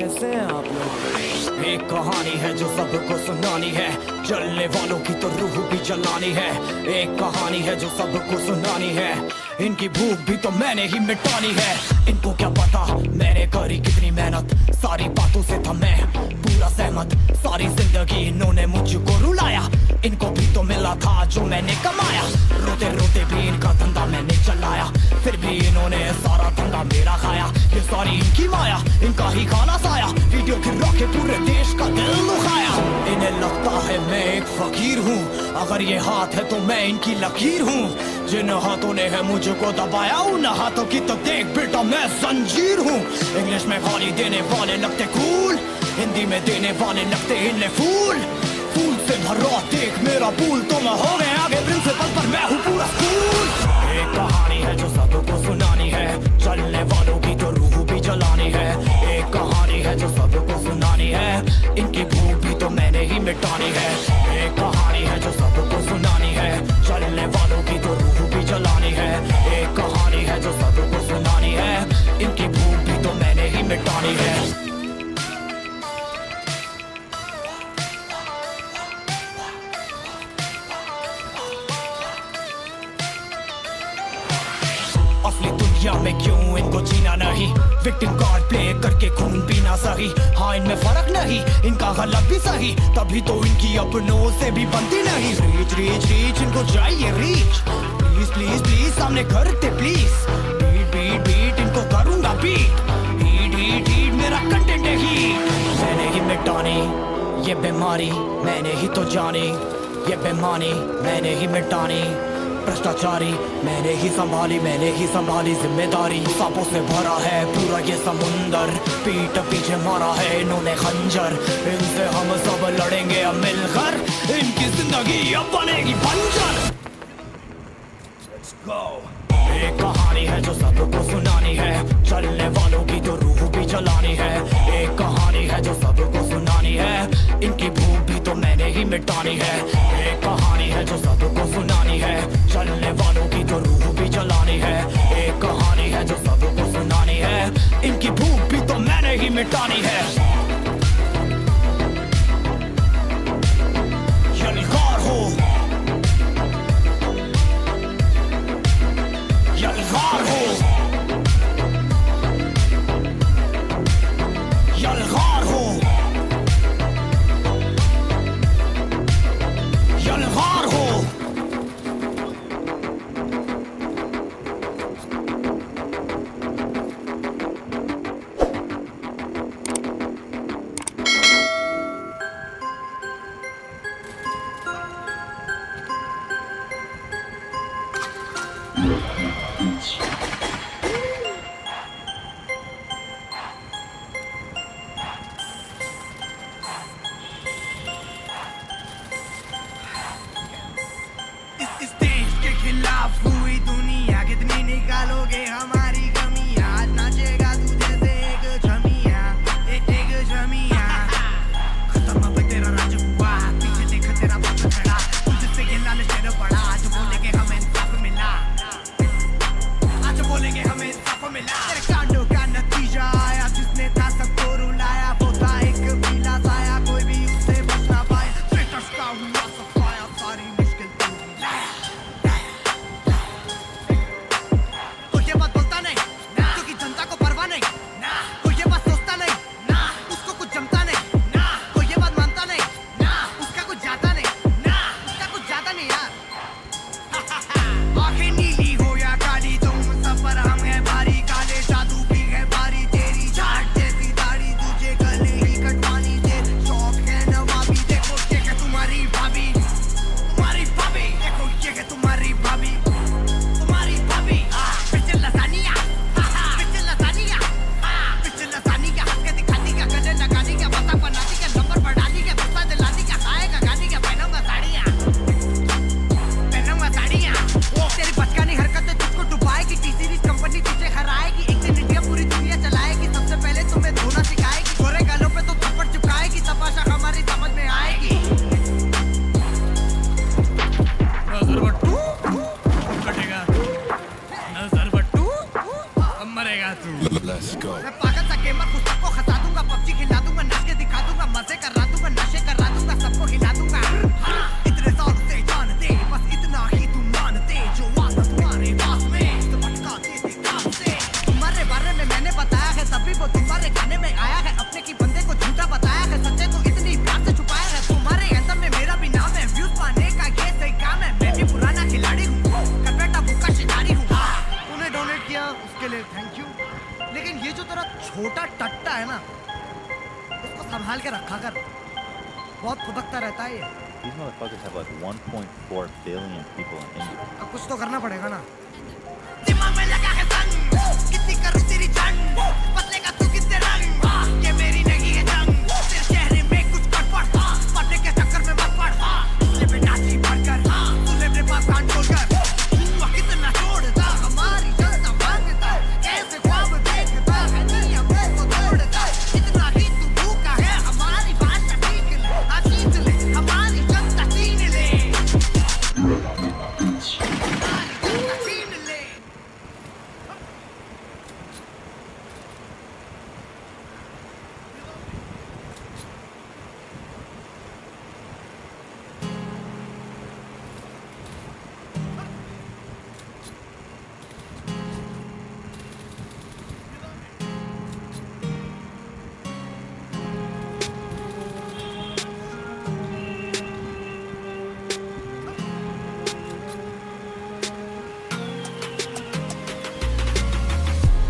कैसे हैं आप लोग? एक कहानी है जो सबको सुनानी है, जलने वालों की तो रूह भी जलानी है। एक कहानी है जो सबको सुनानी है, इनकी भूख भी तो मैंने ही मिटानी है। इनको क्या पता मैंने करी कितनी मेहनत, सारी बातों से था मैं पूरा सहमत। सारी जिंदगी इन्होंने मुझको रुलाया, इनको भी तो मिला था जो मैंने कमाया। रोते रोते भी इनका धंधा मैंने चलाया, फिर भी इन्होंने सारा धंधा मेरा खाया। ये सारी इनकी माया, इनका ही खाना साया, वीडियो गिरा के पूरे देश का दिल दुखाया। इन्हें लगता है मैं एक फकीर हूँ, अगर ये हाथ है तो मैं इनकी लकीर हूँ। जिन हाथों ने है मुझको दबाया, उन हाथों की तो देख बेटा मैं जंजीर हूँ। इंग्लिश में गाली देने वाले लगते कूल, हिंदी में देने वाले लगते इन्हें फूल। फूल से भरा देख मेरा पूल, तो मैं हो गए आगे प्रिंसिपल पर मैं हूँ पूरा स्कूल। एक कहानी है जो सबको सुनानी है, चलने वालों की तो रूह भी जलानी है। एक कहानी है जो सबको सुनानी है, इनकी भूख भी तो मैंने ही मिटानी है। एक कहानी है जो सबको सुनानी है, चलने वालों की तो रूह भी जलानी है। एक कहानी है जो सबको सुनानी है, इनकी भूख भी तो मैंने ही मिटानी है। असली दुनिया में क्यों इनको जीना नहीं, विक्टिम कार्ड प्ले करके खून पीना सही। हाँ इनमें फर्क नहीं, इनका गलत भी सही, तभी तो इनकी अपनों से भी बनती नहीं। रीच रीच रीच इनको चाहिए रीच, प्लीज प्लीज प्लीज सामने करते प्लीज। बीट बीट बीट इनको करूंगा बीट, हीट हीट हीट मेरा कंटेंट है हीट। मैंने ही मिटानी ये बीमारी, मैंने ही तो जानी ये बेमानी, मैंने ही मिटानी भ्रष्टाचारी। मैंने ही संभाली जिम्मेदारी। सांपों से भरा है पूरा ये समुंदर, पीठ पीछे मारा है इन्होंने खंजर। इनसे हम सब लड़ेंगे अब मिलकर, इनकी जिंदगी अब बनेगी बंजर। Let's go। एक कहानी है जो सबको सुनानी है, चलने वालों की तो रूह भी जलानी है। एक कहानी है जो सबको सुनानी है, इनकी भूख भी तो मैंने ही मिटानी है। एक कहानी है जो सबको सुनानी है, चलने वालों की तो रूह भी जलानी है। एक कहानी है जो सबको सुनानी है, इनकी भूख भी तो मैंने ही मिटानी है। यलगार हो, यलगार हो, यलगार हो, यलगार हो। इस देश के खिलाफ हुई दुनिया, कितनी निकालोगे हमारी कमियां। आज नाचेगा तू जैसे एक झमिया, एक झमिया। खत्म अब तेरा राज हुआ, पीछे देख तेरा बाप खड़ा। तुझसे ये लालच तेरा बड़ा, आज बोलेंगे हमें इंसाफ मिला, आज बोलेंगे हमें इंसाफ मिला। तेरे कांडों का नतीजा आया, जिसने था सबको रुलाया, वो था एक पीला साया, कोई भी उससे बच ना पाया। ट्रेटर्स का हुआ सफाया, सारी मुश्किल तो ये बात Let's go. मैं पागल सा गेमर खुद सबको खसा दूंगा, पबजी खिला दूंगा, नाच के दिखा दूंगा, मजे करा दूंगा, नशे करा दूंगा, सबको हिला दूंगा। हाँ, इतने साल से जानते, बस इतना ही तुम मानते, जो आता तुम्हारे पास में तो भटका देते काम से। तुम्हारे बारे में मैंने बताया है, तभी वो तुम्हारे गाने में आया है, अपने की बंदे को झूठा बताया है, सच्चे को इतनी प्यार से छुपाया है। तुम्हारे एंथम में मेरा भी नाम है, व्यूज पाने का ये सही काम है, मैं भी पुराना खिलाड़ी हूँ, कर बेटा भूखा शिकारी हूँ। तूने डोनेट किया उसके लिए थैंक यू, लेकिन ये जो तेरा छोटा टट्टा है ना, उसको संभाल के रखा कर, बहुत खुदकता रहता है ये। These motherfuckers have like 1.4 billion people in India. अब कुछ तो करना पड़ेगा ना। दिमाग में लगा है संग, कितनी करूं तेरी जंग, बदलेगा तू कितने रंग, ये मेरी नहीं है जंग, तेरे चेहरे में कुछ गड़बड़, पढ़ने के चक्कर में मत पड़, तूने पे नाची बढ़कर, तूने मेरे पास कान खोलकर, हुआ कितना तोड़ता, हमारी जनता मांगता, कैसे ख्वाब देखता है, नियमों को तोड़ता, इतना ही तू भूखा है, हमारी भाषा सीख ले, सीख ले, हमारी जनता छीन ले, हमारी जनता छीन ले।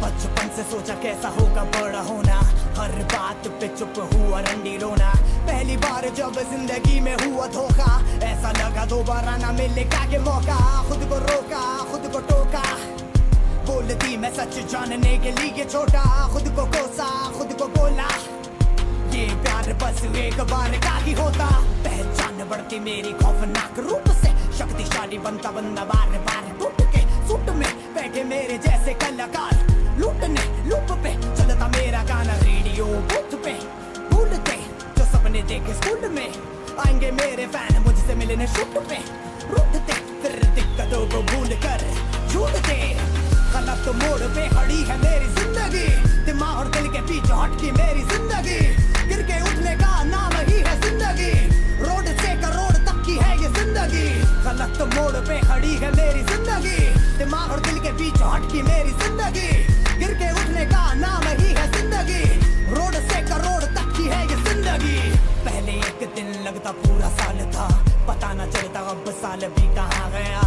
बचपन से सोचा कैसा होगा बड़ा होना, हर बात पे चुप हुआ रंडी रोना, पहली बार जब जिंदगी में हुआ धोखा, ऐसा लगा दोबारा ना मिलेगा ये मौका, खुद को रोका खुद को टोका, बोलती मैं सच जानने के लिए छोटा, खुद को कोसा खुद को बोला, ये प्यार बस एक बार का ही होता, पहचान बढ़ती मेरी खौफनाक रूप से, शक्तिशाली बनता बंदा बार बार टूट के, सूट में बैठे मेरे जैसे कलाकार, लूटने लूप पे चलता मेरा गाना, रेडियो बूथ पे भूलते जो सपने देखे स्कूल में, आएंगे मेरे फैन मुझसे मिलने शूट पे, रूठते फिर दिक्कतों को भूल कर झूठते, गलत मोड़ पे खड़ी है मेरी जिंदगी, दिमाग और दिल के बीच हटकी मेरी जिंदगी, गिर के उठने का नाम ही है जिंदगी, रोड से करोड़ तक की है ये जिंदगी, गलत मोड़ पे खड़ी है मेरी जिंदगी, दिमाग और दिल के बीच हटकी मेरी जिंदगी, गिर के उठने का नाम ही है जिंदगी, रोड से करोड़ तक की है ये जिंदगी। पहले एक दिन लगता पूरा साल था, पता न चलता अब साल भी कहाँ गया,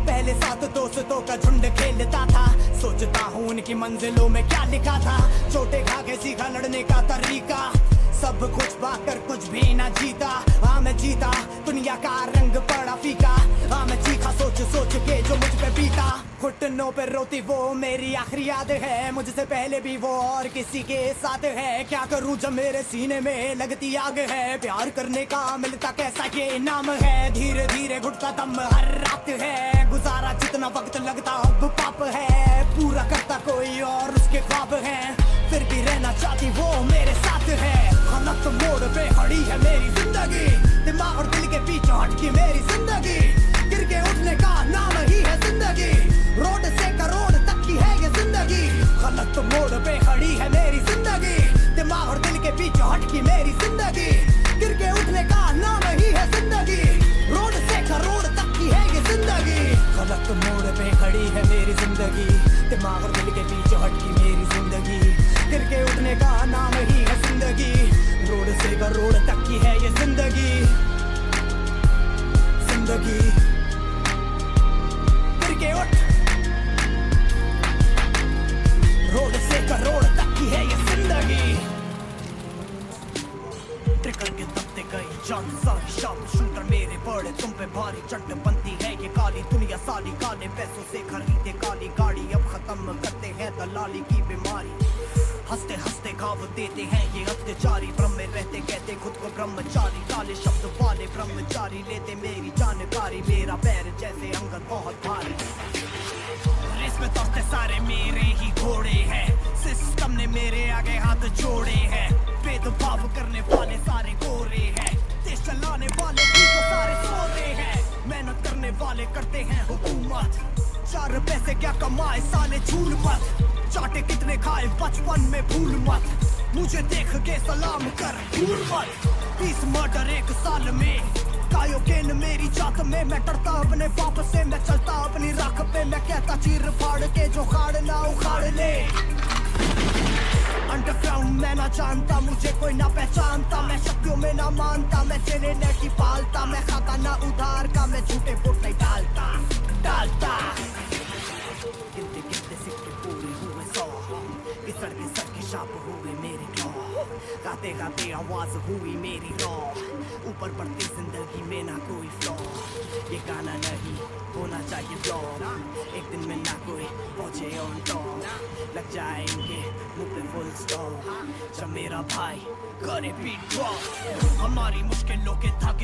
पहले साथ दोस्तों का झुंड खेलता था, सोचता हूँ उनकी मंजिलों में क्या लिखा था, चोटे खा के सीखा लड़ने का तरीका, सब कुछ पाकर कुछ भी ना जीता, हाँ मैं जीता दुनिया का रंग पड़ा फीका, हाँ मैं चीखा सोच सोच के जो मुझ पे बीता, घुटनों पे रोती वो मेरी आखिरी याद है, मुझसे पहले भी वो और किसी के साथ है, क्या करूं जब मेरे सीने में लगती आग है, प्यार करने का मिलता कैसा ये नाम है, धीरे धीरे घुटता दम हर रात है, गुजारा जितना वक्त लगता अब पाप है, पूरा करता कोई और उसके ख्वाब है, फिर भी रहना चाहती वो मेरे साथ है, गलत मोड़ पे खड़ी है मेरी जिंदगी, दिमाग और दिल के बीच हटकी मेरी जिंदगी, गिर के उठने का नाम ही है जिंदगी, रोड से करोड़ तक की है ये जिंदगी, गलत मोड़ पे खड़ी है मेरी जिंदगी, दिमाग और दिल के बीच हटकी मेरी जिंदगी, गिर के उठने का नाम ही है जिंदगी, रोड से करोड़ तक की है ये जिंदगी, गलत मोड़ पे खड़ी है मेरी जिंदगी, दिमाग और दिल के बीच हटकी मेरी जिंदगी, गिर के उठने का नाम ही है जिंदगी, रोड से करोड़ तक की है ये जिंदगी, जिंदगी गिर के उठ, रोड से करोड़ तक की है ये जिंदगी, ट्रिगर के दबते गई जान सारी शाम, शूटर मेरे बड़े तुम पे भारी चट बनती है ये काली दुनिया साली, काले पैसों से खरीदे काली गाड़ी, अब खत्म करते हैं दलाली की बीमारी, हंसते हंसते घाव देते हैं ये अत्याचारी, ब्रह्म में रहते कहते खुद को ब्रह्मचारी, काले शब्द वाले ब्रह्मचारी, लेते मेरी जानकारी, मेरा पैर जैसे अंगद बहुत भारी, रेस में दौड़ते सारे मेरे ही घोड़े हैं, सिस्टम ने मेरे आगे हाथ जोड़े हैं, भेदभाव करने वाले सारे गोरे हैं, देश चलाने वाले भी तो सारे सोरे हैं, मेहनत करने वाले करते हैं हुकूमत, चार पैसे क्या कमाए साले झूल मत, चाटे कितने खाए बचपन में भूल मत, मुझे देख के सलाम कर भूल मत। 20 मर्डर 1 साल में, कायोकेन मेरी जात में। मैं डरता अपने बाप से, मैं चलता अपनी राख पे। मैं कहता चीर फाड़ के जो खाड़ ना उखाड़ ले। अंडरग्राउंड मैं ना जानता, मुझे कोई ना पहचानता। मैं शक्तियों में ना मानता, मैं चेने नेटी पालता। मैं खाता ना उधार का, मैं झूठे वोट नहीं डालता। गिनते गिनते सिक्के पूरे हुए 100, घिसड़ घिसड़ के शाप हुए मेरे क्लॉ। गाते गाते आवाज हुई मेरी रॉ, ऊपर बढ़ती जिंदगी में ना कोई फ्लॉ। ये गाना नहीं होना चाहिए फ्लॉप, एक दिन में ना कोई पहुंचे ऑन टॉप। लग जाएंगे मुंह पे फुल स्टॉप, जब मेरा भाई करे बीट ड्रॉप। हमारी मुश्किलों के धागे